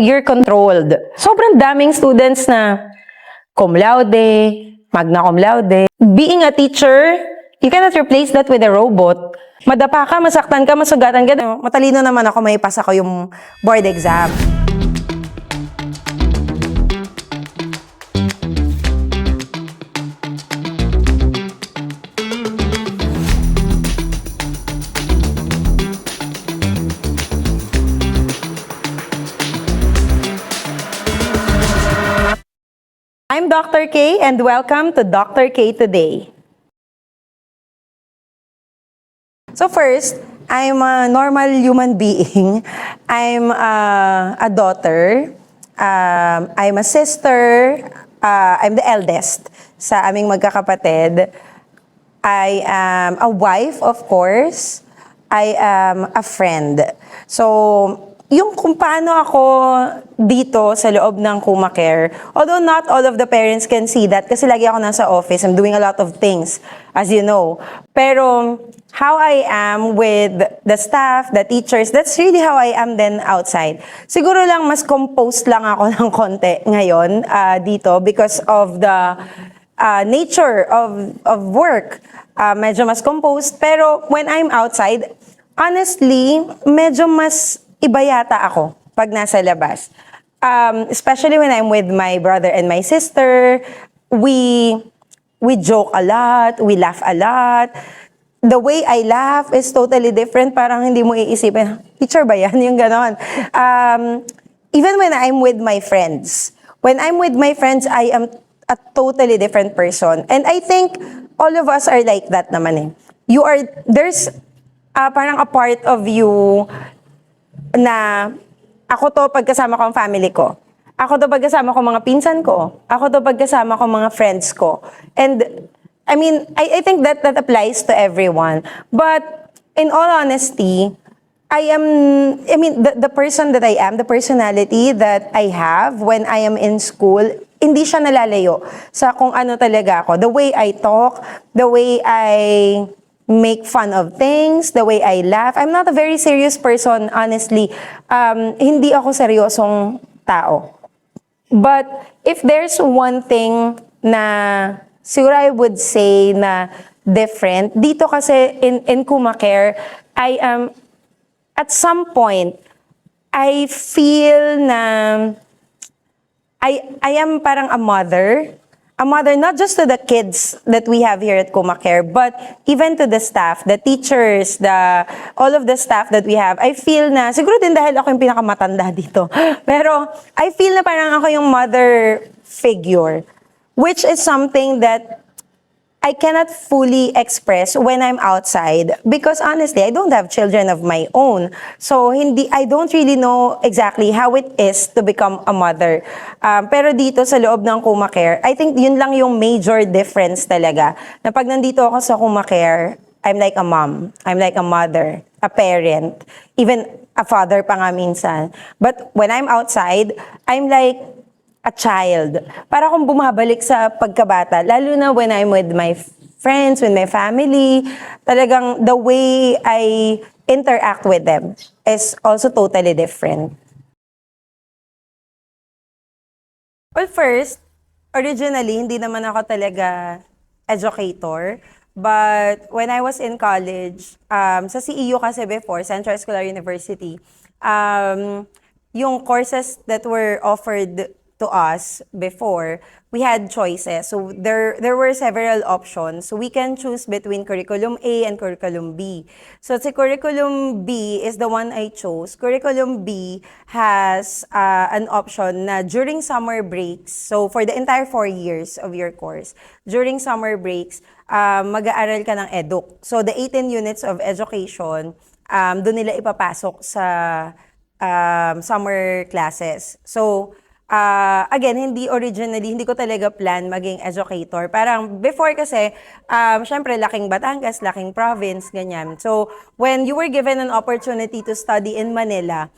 year controlled. Sobrang daming students na cum laude, magna cum laude. Being a teacher, you cannot replace that with a robot. Madapa ka, masaktan ka, masugatan ka. Matalino naman ako, may pasa ko yung board exam. I'm Dr. K and welcome to Dr. K Today. So first, I'm a normal human being. I'm a daughter. I'm a sister. I'm the eldest sa aming magkakapatid. I am a wife, of course. I am a friend. So, yung kung paano ako dito sa loob ng KumaCare, although not all of the parents can see that kasi lagi ako nasa office, I'm doing a lot of things, as you know. Pero how I am with the staff, the teachers, that's really how I am then outside. Siguro lang mas composed lang ako ng konti ngayon dito because of the nature of work. Medyo mas composed. Pero when I'm outside, honestly, medyo mas iba yata ako pag nasa labas. Especially when I'm with my brother and my sister, we joke a lot, we laugh a lot. The way I laugh is totally different. Parang hindi mo iisipin, teacher ba yan? Yung ganon. Even when I'm with my friends. When I'm with my friends, I am a totally different person. And I think all of us are like that naman eh. There's parang a part of you na ako to pagkasama ko ang family ko. Ako to pagkasama ko mga pinsan ko. Ako to pagkasama ko mga friends ko. And I mean, I think that applies to everyone. But in all honesty, the person that I am, the personality that I have when I am in school, hindi siya nalalayo sa kung ano talaga ako. The way I talk, the way I make fun of things, the way I laugh. I'm not a very serious person, honestly. Hindi ako seryosong tao. But if there's one thing na siguro I would say na different, dito kasi in KumaCare, at some point, I feel na I am parang a mother, not just to the kids that we have here at KumaCare, but even to the staff, the teachers, all of the staff that we have. I feel na, siguro din dahil ako yung pinakamatanda dito, pero I feel na parang ako yung mother figure, which is something that I cannot fully express when I'm outside because honestly, I don't have children of my own. So I don't really know exactly how it is to become a mother. Pero dito sa loob ng KumaCare, I think yun lang yung major difference talaga. Na pag nandito ako sa KumaCare, I'm like a mom, I'm like a mother, a parent, even a father pa nga minsan. But when I'm outside, I'm like a child. Para akong bumabalik sa pagkabata, lalo na when I'm with my friends, with my family, talagang the way I interact with them is also totally different. Well, first, originally, hindi naman ako talaga educator. But when I was in college, sa CEU kasi before, Central Escolar University, yung courses that were offered to us before, we had choices. So there were several options. So we can choose between Curriculum A and Curriculum B. So si Curriculum B is the one I chose. Curriculum B has an option na during summer breaks, so for the entire 4 years of your course, during summer breaks, mag-aaral ka ng eduk. So the 18 units of education, doon nila ipapasok sa summer classes. So again, hindi ko talaga plan maging educator. Parang before kasi, syempre laking Batangas, laking province, ganyan. So, when you were given an opportunity to study in Manila,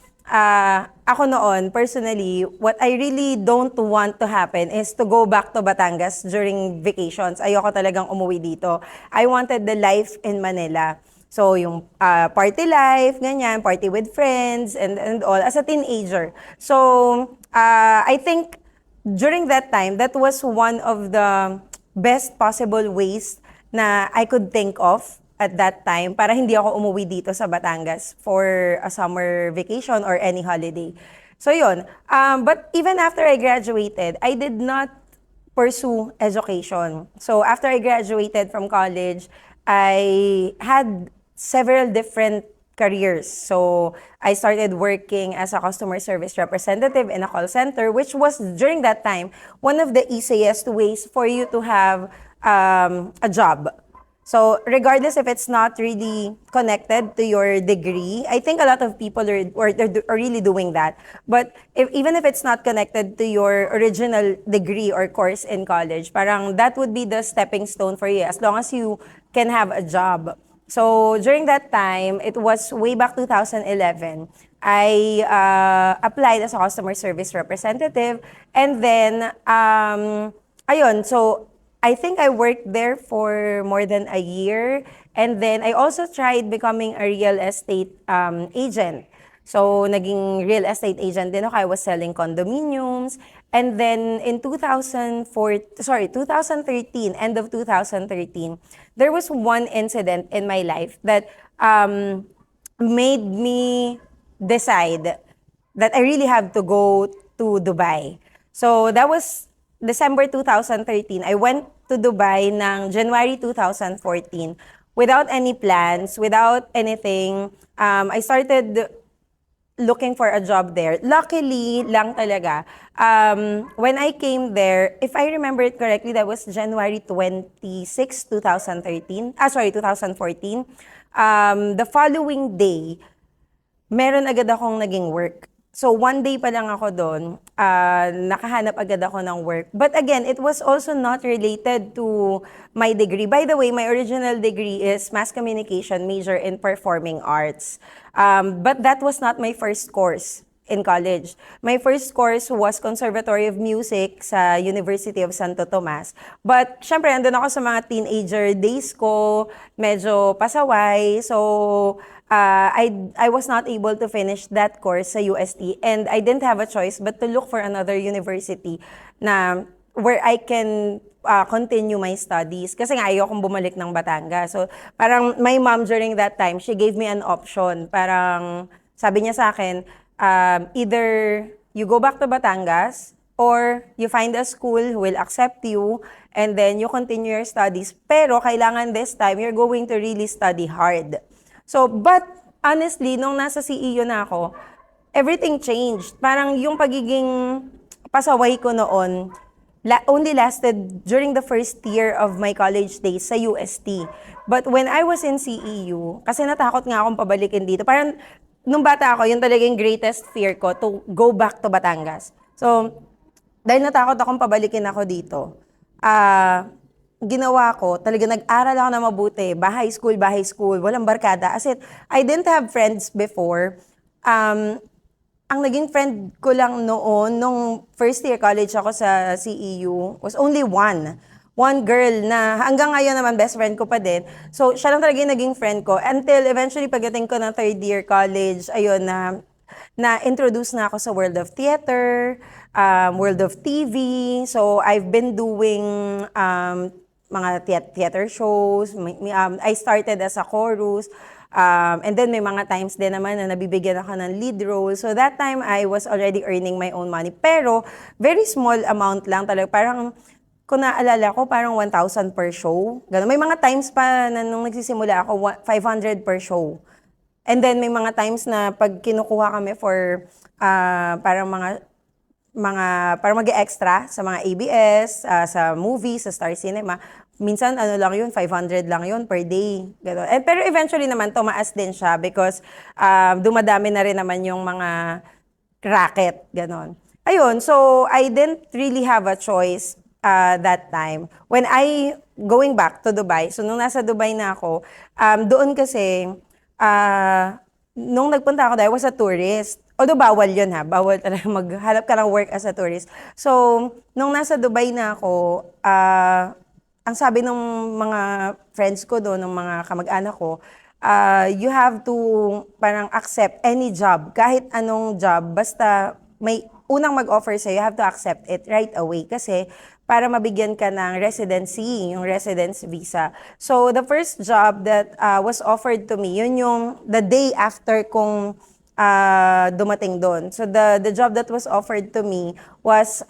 ako noon, personally, what I really don't want to happen is to go back to Batangas during vacations. Ayoko talagang umuwi dito. I wanted the life in Manila. So, yung party life, ganyan, party with friends, and all, as a teenager. So, I think during that time, that was one of the best possible ways na I could think of at that time para hindi ako umuwi dito sa Batangas for a summer vacation or any holiday. So yun. But even after I graduated, I did not pursue education. So after I graduated from college, I had several different careers. So I started working as a customer service representative in a call center, which was during that time one of the easiest ways for you to have a job. So regardless if it's not really connected to your degree, I think a lot of people are really doing that. But even if it's not connected to your original degree or course in college, parang that would be the stepping stone for you as long as you can have a job. So during that time, it was way back 2011, I applied as a customer service representative. And then, ayun, so I think I worked there for more than a year. And then I also tried becoming a real estate agent. So, naging real estate agent din ako. I was selling condominiums. And then in 2013, end of 2013, there was one incident in my life that made me decide that I really have to go to Dubai. So, that was December 2013, I went to Dubai ng January 2014 without any plans, without anything. I started looking for a job there. Luckily lang talaga, when I came there, if I remember it correctly, that was January 26, 2013. 2014. The following day, meron agad akong naging work. So, one day pa lang ako doon, nakahanap agad ako ng work. But again, it was also not related to my degree. By the way, my original degree is Mass Communication, major in Performing Arts. But that was not my first course in college. My first course was Conservatory of Music sa University of Santo Tomas. But syempre, andun ako sa mga teenager days ko, medyo pasaway. So, I was not able to finish that course sa UST, and I didn't have a choice but to look for another university na where I can continue my studies. Kasi nga ayokong bumalik ng Batangas. So parang my mom during that time, she gave me an option. Parang sabi niya sa akin, either you go back to Batangas or you find a school who will accept you and then you continue your studies. Pero kailangan this time, you're going to really study hard. So, but honestly, nung nasa CEU na ako, everything changed. Parang yung pagiging pasaway ko noon, only lasted during the first year of my college days sa UST. But when I was in CEU, kasi natakot nga akong pabalikin dito, parang nung bata ako, yun talagang greatest fear ko to go back to Batangas. So, dahil natakot akong pabalikin ako dito, ginawa ko, talaga nag-aral ako na mabuti. Bahay school, walang barkada. As in, I didn't have friends before. Ang naging friend ko lang noon, nung first year college ako sa CEU, was only one. One girl na hanggang ngayon naman best friend ko pa din. So, siya lang talaga yung naging friend ko. Until eventually, pagdating ko ng third year college, ayun na-introduce na ako sa world of theater, world of TV. So, I've been doing mga theater shows. I started as a chorus. And then may mga times din naman na nabibigyan ako ng lead role. So that time, I was already earning my own money. Pero, very small amount lang talaga. Parang, kung naalala ko, parang 1,000 per show. Ganun. May mga times pa na nung nagsisimula ako, 500 per show. And then may mga times na pag kinukuha kami for parang para mag-extra sa mga ABS, sa movies, sa Star Cinema. Minsan, lang yun, 500 lang yun per day. Gano'n. Pero eventually naman, tumaas din siya because dumadami na rin naman yung mga racket. Gano'n. Ayun, so I didn't really have a choice that time. When going back to Dubai, so nung nasa Dubai na ako, doon kasi, nung nagpunta ako, I was a tourist. Although bawal yun ha, bawal talaga maghanap ka ng work as a tourist. So, nung nasa Dubai na ako, ang sabi ng mga friends ko doon, ng mga kamag-anak ko, you have to parang accept any job, kahit anong job, basta may unang mag-offer sa'yo, you have to accept it right away kasi para mabigyan ka ng residency, yung residence visa. So, the first job that was offered to me, yun yung the day after kong dumating doon. So, the job that was offered to me was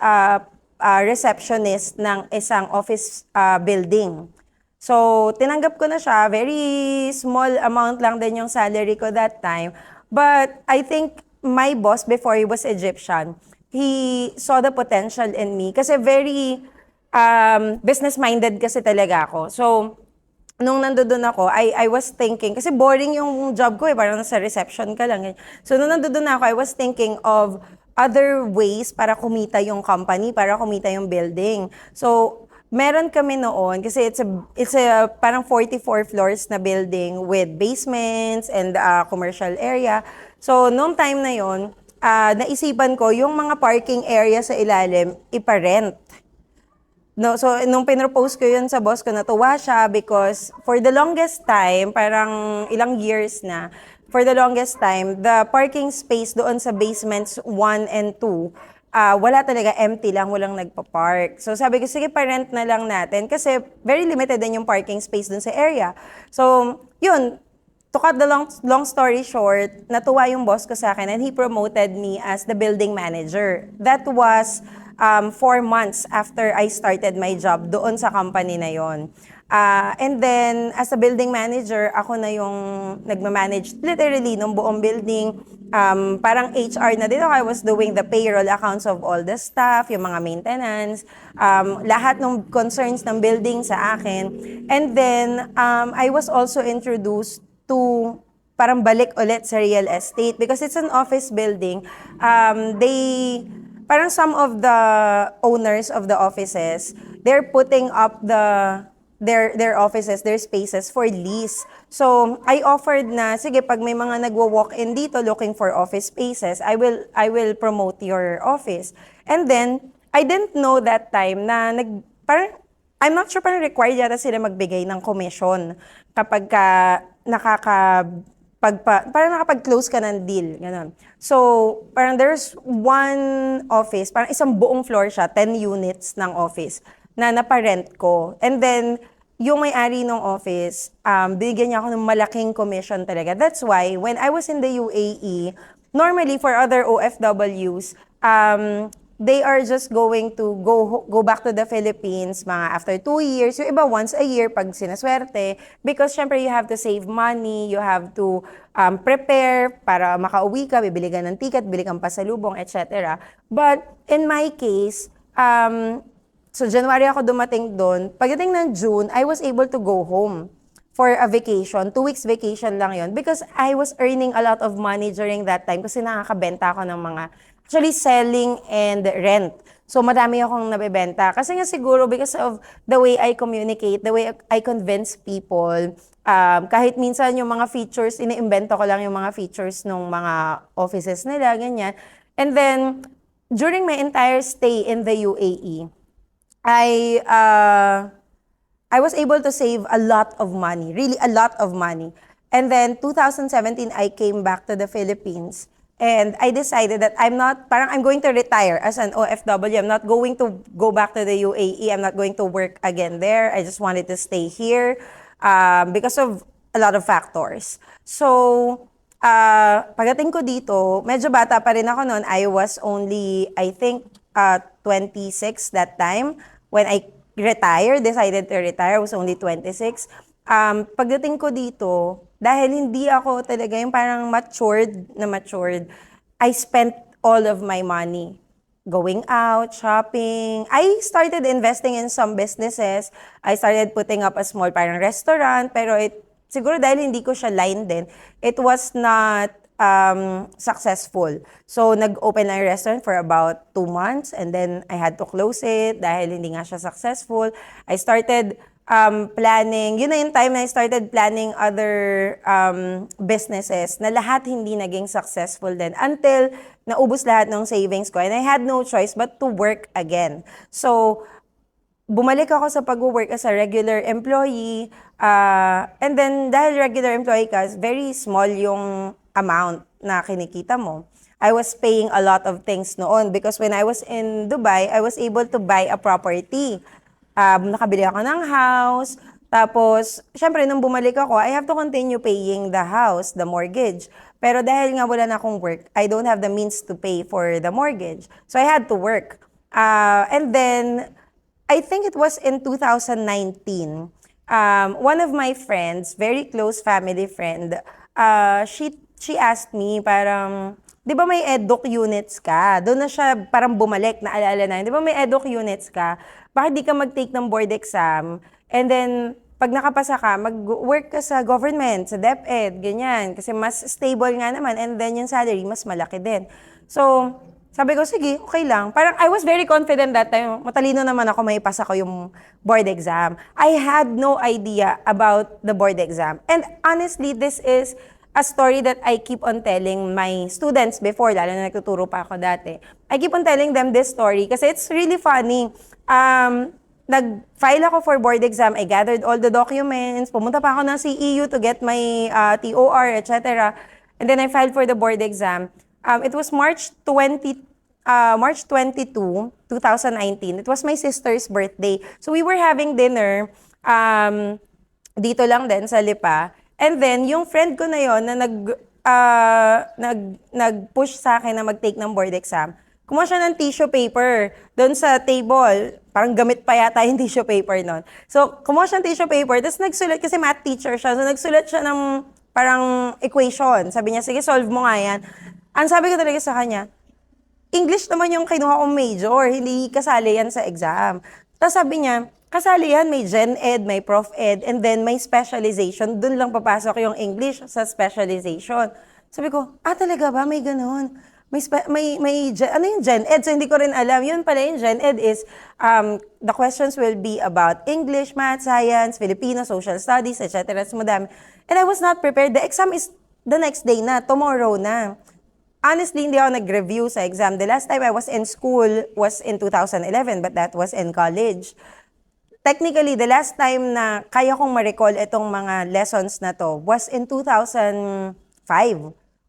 receptionist ng isang office building. So, tinanggap ko na siya. Very small amount lang din yung salary ko that time. But I think my boss before, he was Egyptian, he saw the potential in me. Kasi very business-minded kasi talaga ako. So, nung nandoon ako, I was thinking, kasi boring yung job ko parang nasa reception ka lang. So, nung nandoon ako, I was thinking of other ways para kumita yung company, para kumita yung building. So, meron kami noon, kasi it's a parang 44 floors na building with basements and commercial area. So, noong time na yon, naisipan ko yung mga parking area sa ilalim, iparent. No, so, nung pinropose ko yun sa boss ko, natuwa siya because for the longest time, parang ilang years na, for the longest time, the parking space doon sa basements 1 and 2, wala talaga, empty lang, walang nagpa-park. So sabi ko, sige, pa-rent na lang natin kasi very limited din yung parking space dun sa area. So, yun, to cut the long story short, natuwa yung boss ko sa akin and he promoted me as the building manager. That was 4 months after I started my job doon sa company na yon. And then, as a building manager, ako na yung nagmamanage literally ng buong building. Parang HR na din ako. I was doing the payroll accounts of all the staff, yung mga maintenance, lahat ng concerns ng building sa akin. And then, I was also introduced to parang balik ulit sa real estate because it's an office building. Parang some of the owners of the offices, they're putting up their offices, their spaces for lease. So, I offered na, sige, pag may mga nagwo-walk-in dito looking for office spaces, I will promote your office. And then, I didn't know that time na parang, I'm not sure, parang required yata sila magbigay ng commission kapag parang nakapag-close ka ng deal, gano'n. So, parang there's one office, parang isang buong floor siya, 10 units ng office, na naparent ko. And then, yung may-ari ng office, bigyan niya ako ng malaking commission talaga. That's why, when I was in the UAE, normally for other OFWs, they are just going to go back to the Philippines mga after 2 years. Yung iba once a year pag sinaswerte. Because syempre you have to save money, you have to prepare para makauwi ka, bibili ka ng ticket, bili kang pasalubong, etc. But in my case, so January ako dumating doon. Pagdating ng June, I was able to go home for a vacation. 2 weeks vacation lang yon because I was earning a lot of money during that time kasi nakakabenta ako ng mga actually selling and rent. So madami akong nabebenta. Kasi nga siguro because of the way I communicate, the way I convince people, kahit minsan yung mga features, iniimbento ko lang yung mga features ng mga offices nila, ganyan. And then, during my entire stay in the UAE, I was able to save a lot of money, really a lot of money. And then 2017, I came back to the Philippines and I decided that I'm going to retire as an OFW. I'm not going to go back to the UAE. I'm not going to work again there. I just wanted to stay here because of a lot of factors. So, pagdating ko dito, medyo bata pa rin ako noon. I was only, I think, 26 that time. When I decided to retire, I was only 26. Pagdating ko dito, dahil hindi ako talaga yung parang matured, I spent all of my money going out, shopping. I started investing in some businesses. I started putting up a small parang restaurant, pero siguro dahil hindi ko siya line din, it was not successful. So, nag-open lang yung restaurant for about 2 months and then I had to close it dahil hindi nga siya successful. I started planning, yun na yung time na I started planning other businesses na lahat hindi naging successful din until naubos lahat ng savings ko and I had no choice but to work again. So, bumalik ako sa pag-work as a regular employee. And then, dahil regular employee ka, very small yung amount na kinikita mo. I was paying a lot of things noon because when I was in Dubai, I was able to buy a property. Nakabili ako ng house. Tapos, syempre, nung bumalik ako, I have to continue paying the house, the mortgage. Pero dahil nga wala na akong work, I don't have the means to pay for the mortgage. So, I had to work. And then, I think it was in 2019. One of my friends, very close family friend, she asked me parang, di ba may eduk units ka? Doon na siya parang bumalik, naalala na. Di ba may eduk units ka? Bakit di ka mag-take ng board exam? And then, pag nakapasa ka, mag-work ka sa government, sa DepEd, ganyan. Kasi mas stable nga naman and then yung salary mas malaki din. So, sabi ko, sige, okay lang. Parang I was very confident that time. Matalino naman ako, may pasa ko yung board exam. I had no idea about the board exam. And honestly, this is a story that I keep on telling my students before, lalo na nagtuturo pa ako dati. I keep on telling them this story kasi it's really funny. Nag-file ako for board exam. I gathered all the documents. Pumunta pa ako ng CEU to get my TOR, etc. And then I filed for the board exam. It was March 22, 2019. It was my sister's birthday. So we were having dinner dito lang din sa Lipa. And then, yung friend ko na yon na nag-push sa akin na mag-take ng board exam, kumuha siya ng tissue paper doon sa table. Parang gamit pa yata yung tissue paper nun. So, kumuha siya ng tissue paper, tapos nagsulat, kasi math teacher siya, so nagsulat siya ng parang equation. Sabi niya, sige, solve mo nga yan. Ang sabi ko talaga sa kanya, English naman yung kinuha kong major, hindi kasali yan sa exam. Tapos sabi niya, kasali yan, may Gen Ed, may Prof Ed, and then may specialization. Doon lang papasok yung English sa specialization. Sabi ko, talaga ba? May ganun. Ano yung Gen Ed? So hindi ko rin alam. Yun pala yung Gen Ed is, the questions will be about English, Math, Science, Filipino, Social Studies, etc. So madami. And I was not prepared. The exam is the next day na, tomorrow na. Honestly, hindi ako nag-review sa exam. The last time I was in school was in 2011, but that was in college. Technically, the last time na kaya kong ma-recall itong mga lessons na to was in 2005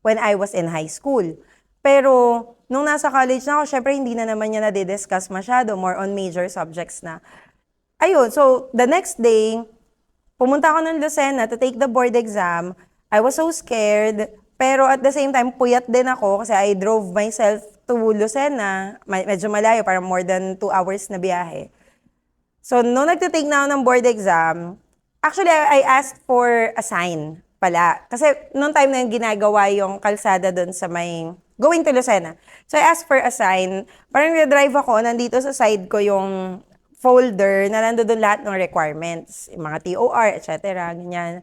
when I was in high school. Pero nung nasa college na ako, syempre hindi na naman niya na-discuss masyado, more on major subjects na. Ayun, so the next day, pumunta ako ng Lucena to take the board exam. I was so scared. Pero at the same time, puyat din ako kasi I drove myself to Lucena. Medyo malayo, parang more than 2 hours na biyahe. So, nung nagtitake na ako ng board exam, actually, I asked for a sign pala. Kasi nung time na yung ginagawa yung kalsada doon sa may going to Lucena. So, I asked for a sign. Parang na-drive ako, nandito sa side ko yung folder na nandoon lahat ng requirements. Yung mga TOR, etc. Ganyan.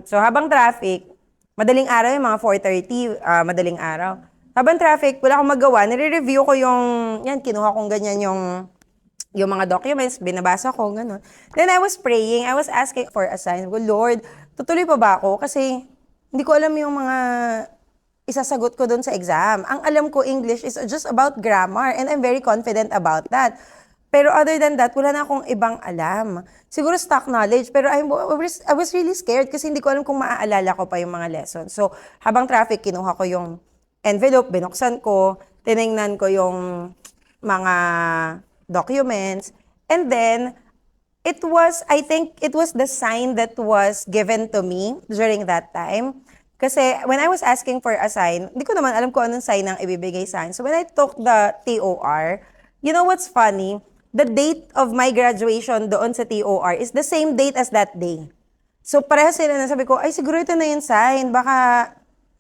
So, habang traffic, madaling araw yung mga 4:30, madaling araw. Habang traffic, wala akong magawa. Nire-review ko kinuha kong ganyan yung mga documents, binabasa ko, gano'n. Then I was praying, I was asking for a sign. Lord, tutuloy pa ba ako? Kasi hindi ko alam yung mga isasagot ko doon sa exam. Ang alam ko, English is just about grammar and I'm very confident about that. Pero other than that, wala na akong ibang alam. Siguro stock knowledge, pero I was really scared kasi hindi ko alam kung maaalala ko pa yung mga lessons. So, habang traffic, kinuha ko yung envelope, binuksan ko, tinignan ko yung mga documents, and then, I think it was the sign that was given to me during that time. Kasi when I was asking for a sign, hindi ko naman alam kung anong sign ang ibibigay sa akin. So when I took the TOR, you know what's funny? The date of my graduation doon sa TOR is the same date as that day. So pareho sila na sabi ko, ay siguro ito na yung sign, baka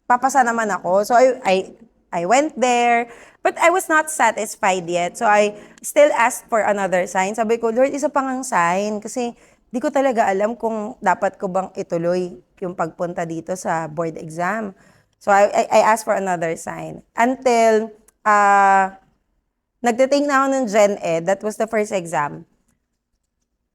papasa naman ako. So I went there, but I was not satisfied yet. So I still asked for another sign. Sabi ko, Lord, isa pang sign kasi di ko talaga alam kung dapat ko bang ituloy yung pagpunta dito sa board exam. So I asked for another sign. Until nagtitake na ako ng Gen Ed, that was the first exam.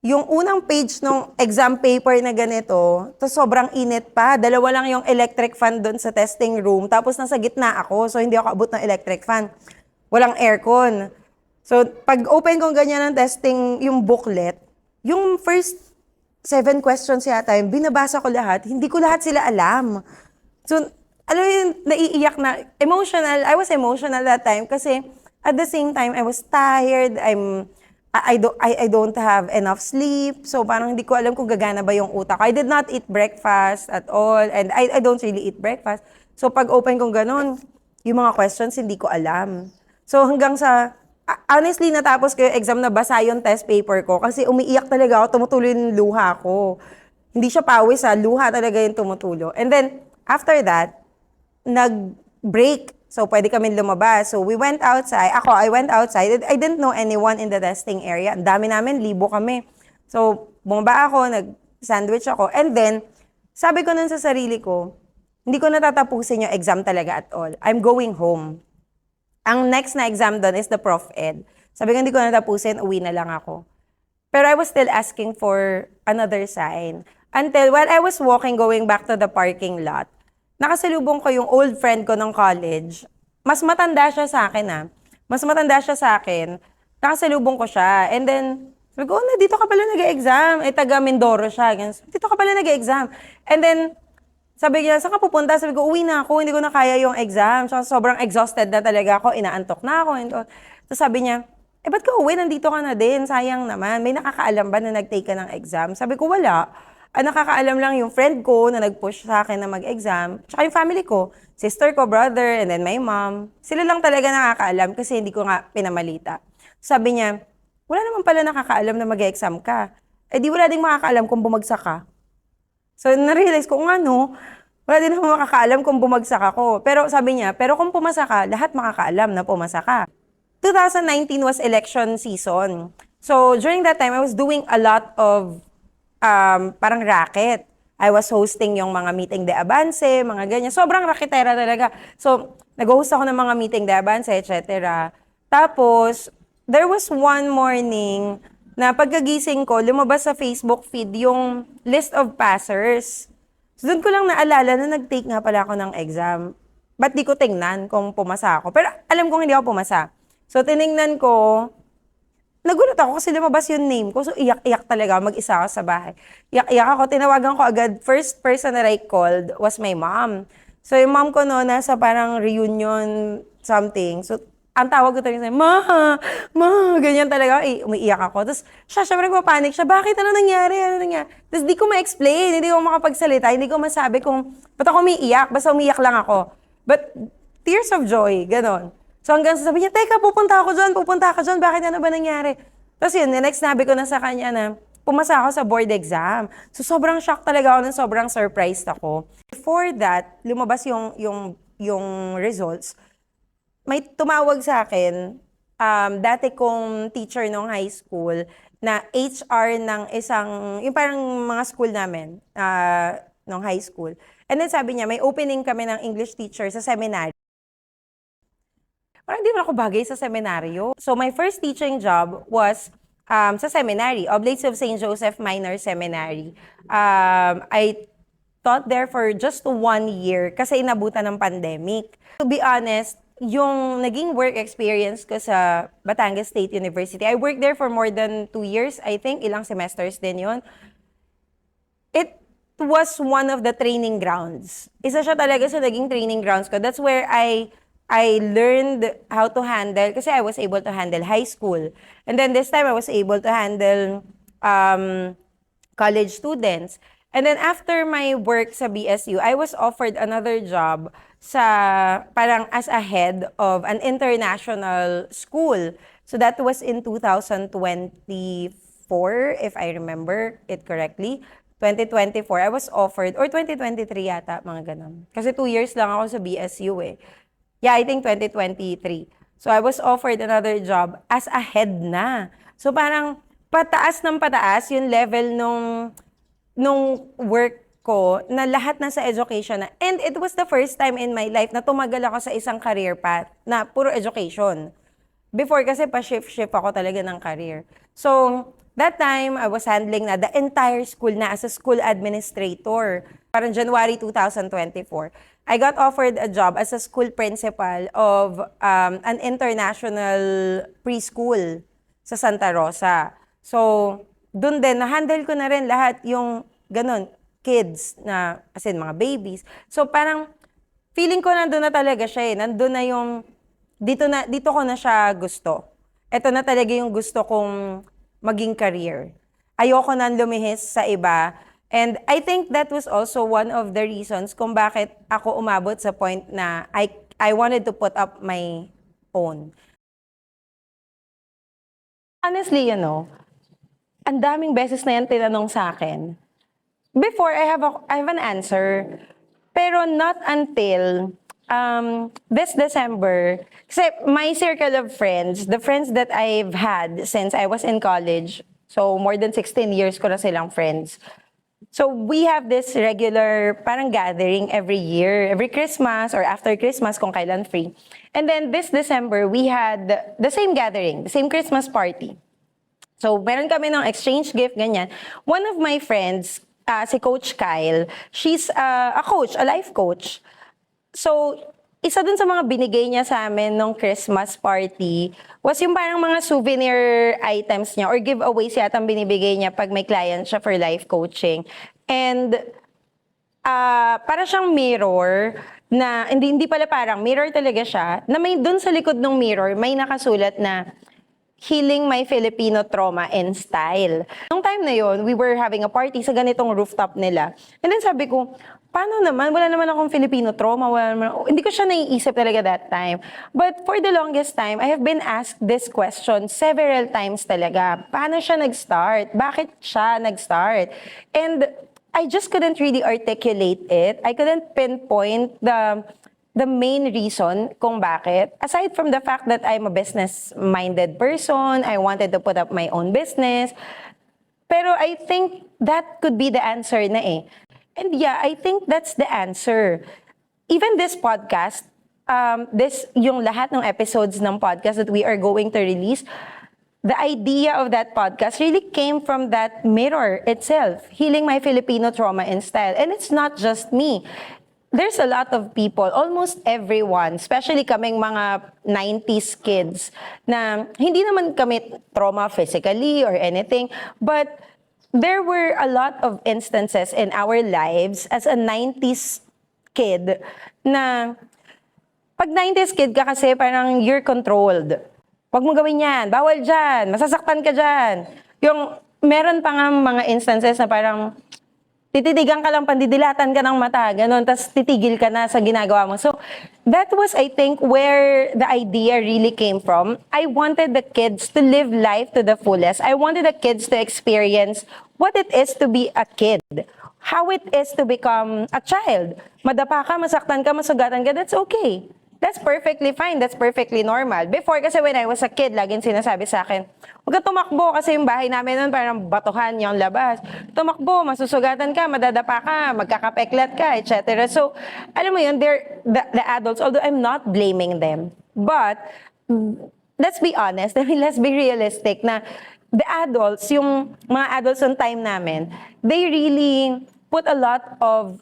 Yung unang page ng exam paper na ganito, to sobrang init pa. 2 lang yung electric fan doon sa testing room. Tapos nasa gitna ako, so hindi ako abot ng electric fan. Walang aircon. So, pag open kong ganyan ng testing, yung booklet, yung first 7 questions yata, yung binabasa ko lahat, hindi ko lahat sila alam. So, alam mo yung naiiyak na, emotional, I was emotional that time kasi at the same time, I was tired, I don't have enough sleep, so parang hindi ko alam kung gagana ba yung utak ko. I did not eat breakfast at all, and I don't really eat breakfast. So, pag open kong ganun, yung mga questions, hindi ko alam. So, hanggang sa, honestly, natapos ko yung exam na basa yung test paper ko kasi umiiyak talaga ako, tumutulo yung luha ko. Hindi siya pawis luha talaga yung tumutulo. And then, after that, nag-break. So, pwede kami lumabas. So, we went outside. I went outside. I didn't know anyone in the testing area. Ang dami namin, libo kami. So, bumaba ako, nag-sandwich ako. And then, sabi ko nun sa sarili ko, hindi ko natatapusin yung exam talaga at all. I'm going home. Ang next na exam doon is the Prof Ed. Sabi ko, hindi ko natapusin, uwi na lang ako. Pero I was still asking for another sign. Until while I was walking, going back to the parking lot, nakasalubong ko yung old friend ko ng college. Mas matanda siya sa akin Mas matanda siya sa akin. Nakasalubong ko siya. And then, sabi ko, dito ka pala nag-e-exam. Taga Mindoro siya. Dito ka pala nag-e-exam. And then, sabi niya, saan ka pupunta? Sabi ko, uwi na ako. Hindi ko na kaya yung exam. So, sobrang exhausted na talaga ako. Inaantok na ako. So, sabi niya, ba't ka uwi? Nandito ka na din. Sayang naman. May nakakaalam ba na nag-take ka ng exam? Sabi ko, wala. Nakakaalam lang yung friend ko na nag-push sa akin na mag-exam. Tsaka yung family ko, sister ko, brother, and then my mom. Sila lang talaga nakakaalam kasi hindi ko nga pinamalita. Sabi niya, wala naman pala nakakaalam na mag-exam ka. Di wala ding makakaalam kung bumagsak ka. So, na-realize ko, wala din naman makakaalam kung bumagsak ako. Pero sabi niya, pero kung pumasa ka, lahat makakaalam na pumasa ka. 2019 was election season. So, during that time, I was doing a lot of parang racket. I was hosting yung mga meeting de avance, mga ganyan. Sobrang raketera talaga. So, nag-host ako ng mga meeting de avance, etc. Tapos, there was one morning na pagkagising ko, lumabas sa Facebook feed yung list of passers. So, doon ko lang naalala na nag-take nga pala ako ng exam. Ba't di ko tingnan kung pumasa ako? Pero alam kong hindi ako pumasa. So, tiningnan ko, nagulat ako kasi lumabas yung name ko. So, iyak-iyak talaga. Mag-isa ako sa bahay. Iyak-iyak ako. Tinawagan ko agad. First person that I called was my mom. So, yung mom ko no, nasa parang reunion something. So, ang tawag ko talaga, ganyan talaga. Umiiyak ako. Tapos, syempre nagpapanik siya. Bakit? Ano nangyari? Tapos, di ko ma-explain. Hindi ko makapagsalita. Hindi ko masabi kung, ba't ako umiiyak? Basta umiiyak lang ako. But, tears of joy. Ganon. So hanggang sabi niya, teka, pupunta ako dyan, bakit ano ba nangyari? Tapos yun, next nabi ko na sa kanya na pumasa ako sa board exam. So sobrang shock talaga ako, sobrang surprised ako. Before that, lumabas yung results, may tumawag sa akin, dati kong teacher nung high school, na HR ng isang, yung parang mga school namin, nung high school. And then sabi niya, may opening kami ng English teacher sa seminary. Parang hindi mo ako bagay sa seminaryo. So, my first teaching job was sa seminary, Oblates of St. Joseph Minor Seminary. I taught there for just 1 year kasi inabutan ng pandemic. To be honest, yung naging work experience ko sa Batangas State University, I worked there for more than 2 years, I think. Ilang semesters din yun. It was one of the training grounds. Isa siya talaga sa naging training grounds ko. That's where I learned how to handle, kasi I was able to handle high school. And then this time, I was able to handle college students. And then after my work sa BSU, I was offered another job sa parang as a head of an international school. So that was in 2024, if I remember it correctly. 2024, I was offered, or 2023 yata, mga ganun. Kasi 2 years lang ako sa BSU eh. Yeah, I think 2023. So, I was offered another job as a head na. So, parang pataas ng pataas yung level nung work ko na lahat na sa education na. And it was the first time in my life na tumagal ako sa isang career path na puro education. Before kasi pa-shift-shift ako talaga ng career. So, that time, I was handling na the entire school na as a school administrator. Parang January 2024. I got offered a job as a school principal of an international preschool sa Santa Rosa. So, dun din, na-handle ko na rin lahat yung ganun, kids na, as in, mga babies. So, parang, feeling ko nandun na talaga siya eh. Nandun na yung, dito ko na siya gusto. Ito na talaga yung gusto kong maging career. Ayoko nang lumihis sa iba. And I think that was also one of the reasons kung bakit ako umabot sa point na I wanted to put up my own. Honestly, ang daming beses na yan tinanong sa akin. Before, I have an answer. Pero not until this December. Kasi my circle of friends, the friends that I've had since I was in college, so more than 16 years ko na silang friends. So we have this regular parang gathering every year, every Christmas or after Christmas kung kailan free. And then this December, we had the same gathering, the same Christmas party. So meron kami ng exchange gift, ganyan. One of my friends, si Coach Kyle, she's a coach, a life coach. So, isa dun sa mga binigay niya sa amin nung Christmas party was yung parang mga souvenir items niya or giveaways yata ang binibigay niya pag may client siya for life coaching. And para siyang mirror na, hindi pala parang, mirror talaga siya, na may dun sa likod ng mirror, may nakasulat na, Healing My Filipino Trauma in Style. Nung time na yon, we were having a party sa ganitong rooftop nila. And then sabi ko, paano naman? Wala naman akong Filipino trauma. Hindi ko siya naiisip talaga that time. But for the longest time, I have been asked this question several times talaga. Paano siya nag-start? Bakit siya nag-start? And I just couldn't really articulate it. I couldn't pinpoint the main reason kung bakit. Aside from the fact that I'm a business-minded person, I wanted to put up my own business. Pero I think that could be the answer na eh. And yeah, I think that's the answer. Even this podcast, yung lahat ng episodes ng podcast that we are going to release, the idea of that podcast really came from that mirror itself, Healing My Filipino Trauma in Style. And it's not just me. There's a lot of people, almost everyone, especially kaming mga 90s kids, na hindi naman kami trauma physically or anything, but there were a lot of instances in our lives as a 90s kid na pag 90s kid ka kasi parang you're controlled. Huwag mo gawin yan, bawal dyan, masasaktan ka dyan. Yung meron pa nga mga instances na parang tititigan ka lang, pandidilatan ka ng mata, ganun, tapos titigil ka na sa ginagawa mo. So, that was, I think, where the idea really came from. I wanted the kids to live life to the fullest. I wanted the kids to experience what it is to be a kid. How it is to become a child. Madapa ka, masaktan ka, masugatan ka, that's okay. That's perfectly fine. That's perfectly normal. Before, kasi when I was a kid, laging sinasabi sa akin, huwag ka tumakbo kasi yung bahay namin noon parang batuhan yung labas. Tumakbo, masusugatan ka, madadapa ka, magkakapeklat ka, etc. So, alam mo yun, the adults, although I'm not blaming them, but let's be honest, I mean, let's be realistic na the adults, yung mga adults on time namin, they really put a lot of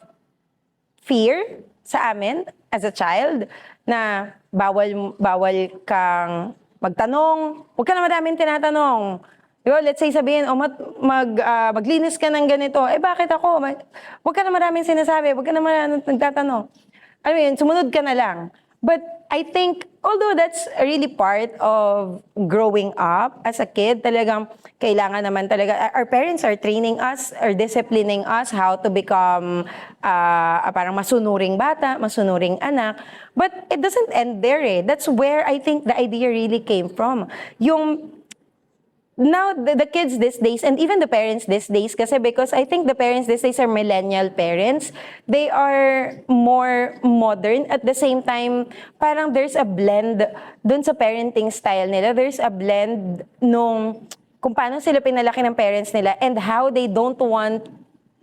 fear sa amin as a child na bawal kang magtanong, huwag ka na madaming tinatanong. Diba, let's say sabihin, maglinis ka ng ganito, bakit ako? Huwag ka na maraming sinasabi, huwag ka na maraming nagtatanong. Alam mo yun, sumunod ka na lang. But I think, although that's really part of growing up as a kid, talagang kailangan naman talaga, our parents are training us or disciplining us how to become parang masunuring bata, masunuring anak. But it doesn't end there eh. That's where I think the idea really came from. Yung now, the kids these days, and even the parents these days, kasi because I think the parents these days are millennial parents, they are more modern. At the same time, parang there's a blend dun sa parenting style nila. There's a blend nung kung paano sila pinalaki ng parents nila and how they don't want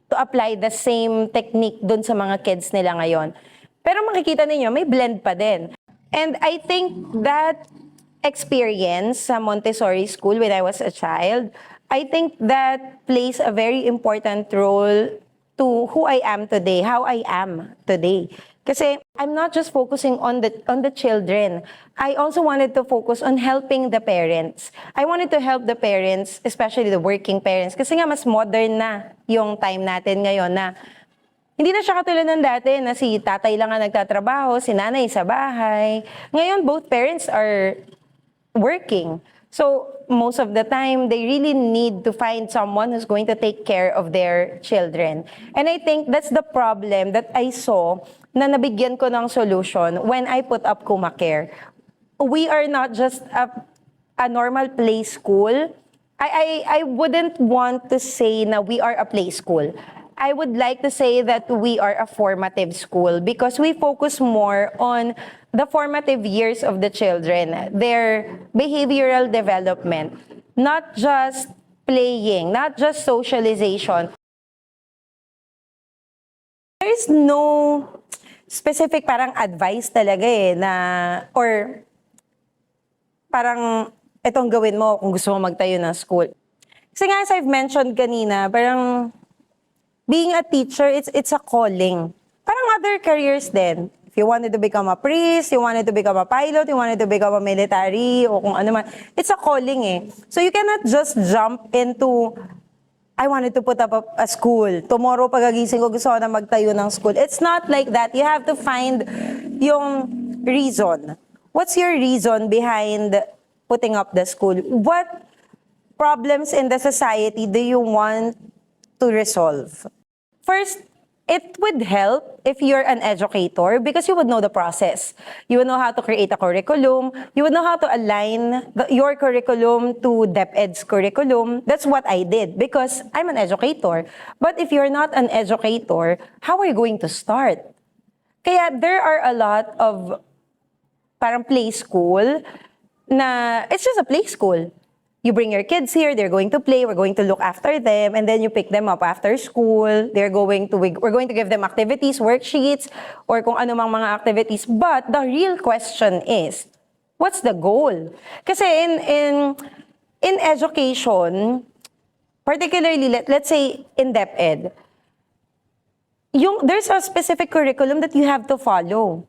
to apply the same technique dun sa mga kids nila ngayon. Pero makikita ninyo, may blend pa din. And I think that experience sa Montessori school when I was a child, I think that plays a very important role to who I am today, how I am today. Kasi I'm not just focusing on the children. I also wanted to focus on helping the parents. I wanted to help the parents, especially the working parents. Kasi nga mas modern na yung time natin ngayon na hindi na siya katulad ng dati na si tatay lang ang nagtatrabaho, si nanay sa bahay. Ngayon, both parents are working. So, most of the time, they really need to find someone who's going to take care of their children. And I think that's the problem that I saw na nabigyan ko ng solution when I put up KumaCare. We are not just a normal play school. I wouldn't want to say na we are a play school. I would like to say that we are a formative school because we focus more on the formative years of the children, their behavioral development, not just playing, not just socialization. There is no specific parang advice talaga na, or parang itong gawin mo kung gusto mo magtayo ng school. Kasi nga, as I've mentioned kanina, parang being a teacher, it's a calling. Parang other careers din. If you wanted to become a priest, you wanted to become a pilot, you wanted to become a military, o kung ano man, it's a calling eh. So you cannot just jump into, I wanted to put up a school. Tomorrow pagagising ko gusto ko na magtayo ng school. It's not like that. You have to find yung reason. What's your reason behind putting up the school? What problems in the society do you want to resolve? First, it would help if you're an educator because you would know the process. You would know how to create a curriculum. You would know how to align your curriculum to DepEd's curriculum. That's what I did because I'm an educator. But if you're not an educator, how are you going to start? Kaya there are a lot of parang play school na it's just a play school. You bring your kids here, they're going to play, we're going to look after them, and then you pick them up after school. We're going to give them activities, worksheets, or kung ano mang mga activities. But the real question is, what's the goal? Kasi in education, particularly let's say in DepEd, there's a specific curriculum that you have to follow.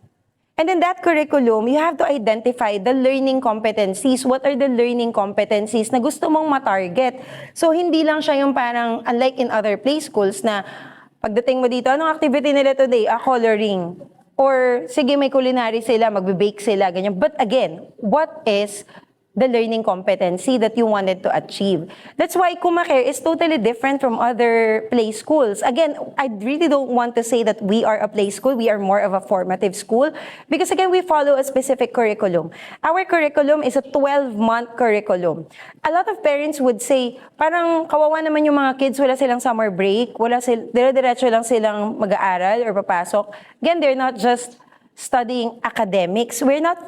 And in that curriculum, you have to identify the learning competencies. What are the learning competencies na gusto mong matarget? So, hindi lang siya yung parang, unlike in other play schools na pagdating mo dito, anong activity nila today? Coloring. Or, sige, may culinary sila, magbe-bake sila, ganyan. But again, what is the learning competency that you wanted to achieve? That's why KumaCare is totally different from other play schools. Again, I really don't want to say that we are a play school. We are more of a formative school because again, we follow a specific curriculum. Our curriculum is a 12-month curriculum. A lot of parents would say, parang kawawa naman yung mga kids, wala silang summer break, dire-diretso lang silang mag-aaral or papasok. Again, they're not just studying academics. We're not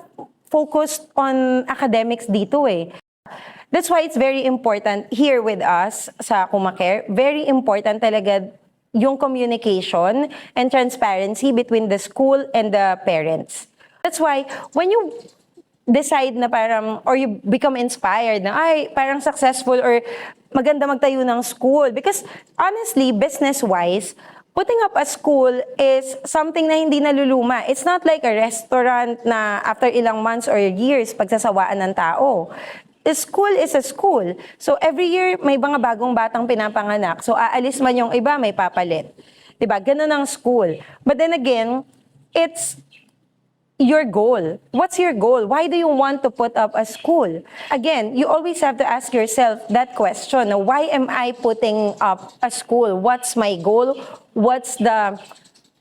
focused on academics dito eh. That's why it's very important here with us sa KumaCare, very important talaga yung communication and transparency between the school and the parents. That's why when you decide na parang, or you become inspired na, ay, parang successful or maganda magtayo ng school. Because honestly, business-wise, putting up a school is something na hindi naluluma. It's not like a restaurant na after ilang months or years, pagsasawaan ng tao. A school is a school. So every year, may mga bagong batang pinapanganak. So aalis man yung iba, may papalit. Diba? Ganun ang school. But then again, it's your goal. What's your goal? Why do you want to put up a school? Again, you always have to ask yourself that question. Why am I putting up a school? What's my goal? What's the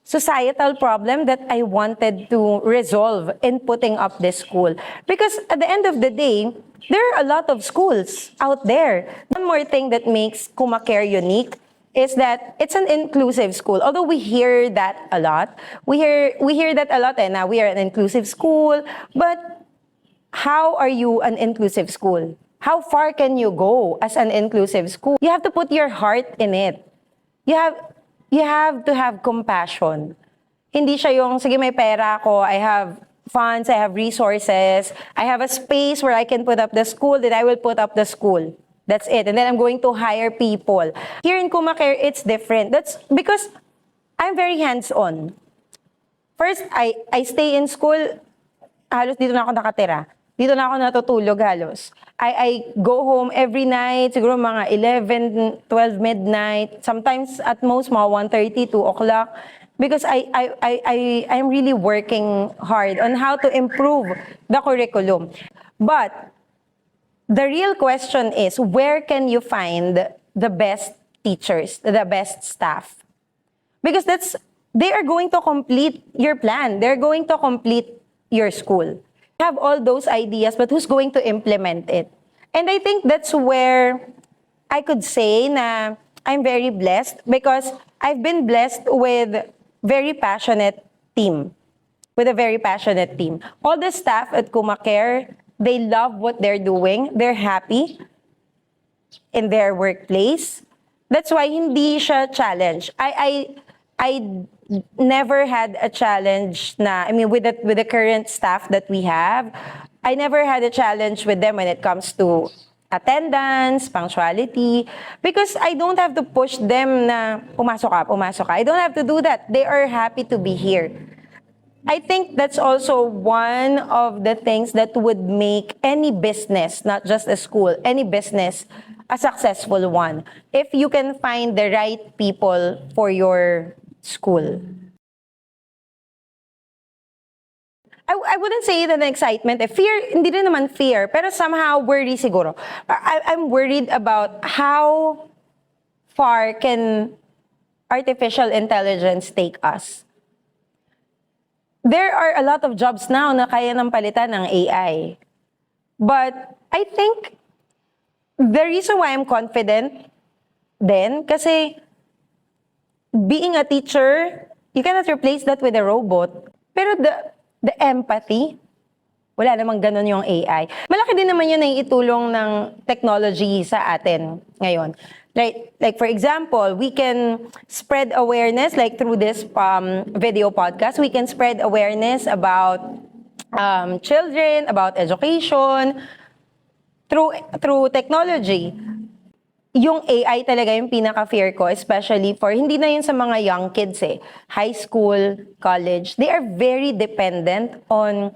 societal problem that I wanted to resolve in putting up this school? Because at the end of the day, there are a lot of schools out there. One more thing that makes KumaCare unique is that it's an inclusive school. Although we hear that a lot, we hear that a lot, and now we are an inclusive school. But how are you an inclusive school? How far can you go as an inclusive school? You have to put your heart in it. You have to have compassion. Hindi siya yung, sige, may pera ako, I have funds, I have resources, I have a space where I can put up the school, then I will put up the school. That's it. And then I'm going to hire people. Here in KumaCare, it's different. That's because I'm very hands-on. First, I stay in school, halos dito na ako nakatira. Dito na ako natutulog halos. I go home every night, siguro mga 11, 12 midnight, sometimes at most mga 1:30, 2 o'clock. Because I'm really working hard on how to improve the curriculum. But the real question is, where can you find the best teachers, the best staff? Because they are going to complete your plan. They're going to complete your school. You have all those ideas, but who's going to implement it? And I think that's where I could say na I'm very blessed because I've been blessed with very passionate team. With a very passionate team. All the staff at KumaCare, they love what they're doing. They're happy in their workplace. That's why hindi siya challenge. I never had a challenge na, I mean, with the current staff that we have, I never had a challenge with them when it comes to attendance, punctuality, because I don't have to push them na pumasok ka, pumasok ka. I don't have to do that. They are happy to be here. I think that's also one of the things that would make any business, not just a school, any business, a successful one. If you can find the right people for your school. I wouldn't say that an excitement. Fear, hindi rin naman fear, pero somehow worry siguro. I'm worried about how far can artificial intelligence take us. There are a lot of jobs now na kaya ng palitan ng AI. But I think the reason why I'm confident then, kasi being a teacher, you cannot replace that with a robot. Pero the empathy, wala namang ganun yung AI. Malaki din naman yun na itulong ng technology sa atin ngayon. Like for example, we can spread awareness, like through this video podcast, we can spread awareness about children, about education, through technology. Yung AI talaga yung pinaka-fear ko, especially for, hindi na yun sa mga young kids high school, college, they are very dependent on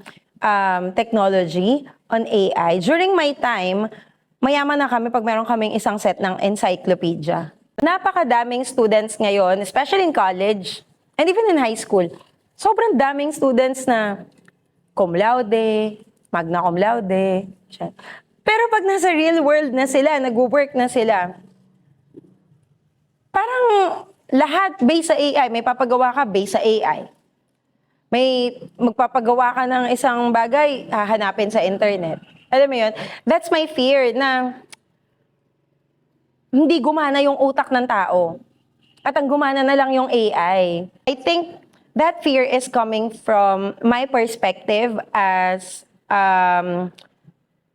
technology, on AI. During my time, mayaman na kami pag meron kaming isang set ng encyclopedia. Napakadaming students ngayon, especially in college, and even in high school, sobrang daming students na cum laude, magna cum laude. Pero pag nasa real world na sila, nag-work na sila, parang lahat based sa AI. May papagawa ka based sa AI. May magpapagawa ka ng isang bagay, hahanapin sa internet. Alam mo yun? That's my fear na hindi gumana yung utak ng tao. At ang gumana na lang yung AI. I think that fear is coming from my perspective as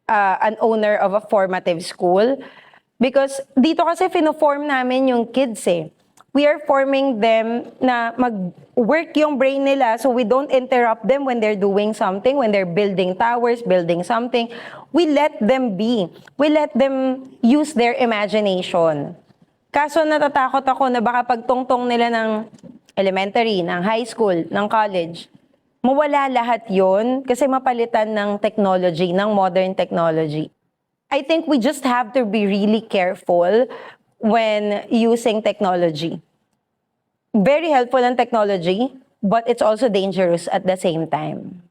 an owner of a formative school. Because dito kasi fino-form namin yung kids We are forming them na mag-work yung brain nila so we don't interrupt them when they're doing something, when they're building towers, building something. We let them be. We let them use their imagination. Kaso natatakot ako na baka pagtungtong nila ng elementary, ng high school, ng college, mawala lahat yon kasi mapalitan ng technology, ng modern technology. I think we just have to be really careful when using technology. Very helpful ang technology, but it's also dangerous at the same time.